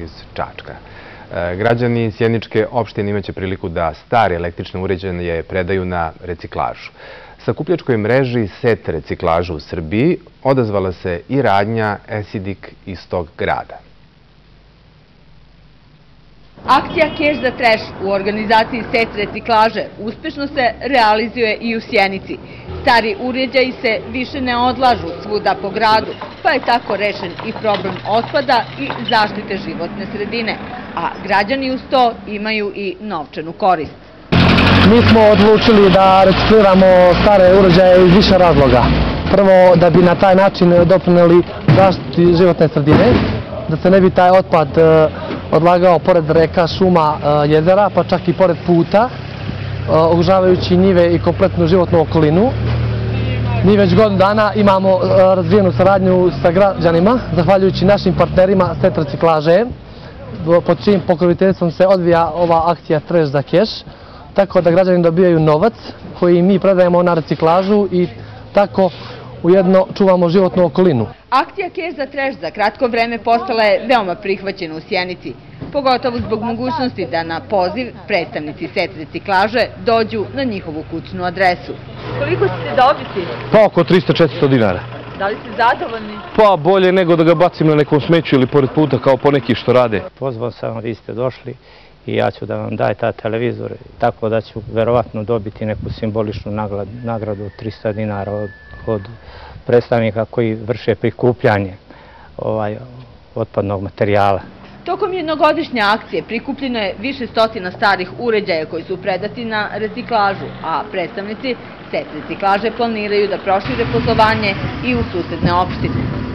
iz Čačka. Građani Sjeničke opštine imaće priliku da stare električne uređaje predaju na reciklažu. Sakupljačkoj mreži SET reciklažu u Srbiji odazvala se i radnja Esidik iz tog grada. Akcija Keš za treš u organizaciji SET reciklaže uspešno se realizuje i u Sjenici. Stari uređaji se više ne odlažu svuda po gradu, pa je tako rešen i problem otpada i zaštite životne sredine, a građani uz to imaju i novčanu korist. Mi smo odlučili da recikliramo stare uređaje iz više razloga. Prvo, da bi na taj način doprineli zaštiti životne sredine, da se ne bi taj otpad odlagao pored reka, šuma, jezera, pa čak i pored puta, ugrožavajući njive i kompletnu životnu okolinu. Mi već godinu dana imamo razvijenu saradnju sa građanima, zahvaljujući našim partnerima SET reciklaže, pod čijim pokroviteljstvom se odvija ova akcija Treš za keš, tako da građani dobijaju novac koji mi predajemo na reciklažu i tako ujedno čuvamo životnu okolinu. Akcija Keš za treš za kratko vreme postala je veoma prihvaćena u Sjenici, pogotovo zbog mogućnosti da na poziv predstavnici SET reciklaže dođu na njihovu kućnu adresu. Koliko ćete dobiti? Pa oko 300-400 dinara. Da li ste zadovoljni? Pa bolje nego da ga bacim na nekom smeću ili pored puta kao poneki što rade. Pozvao sam, vi ste došli i ja ću da vam daje ta televizor, tako da ću verovatno dobiti neku simboličnu nagradu od 300 dinara od predstavnika koji vrše prikupljanje otpadnog materijala. Tokom jednogodišnje akcije prikupljeno je više stotina starih uređaja koji su predati na reciklažu, a predstavnici SET reciklaže planiraju da prošire poslovanje i u susedne opštine.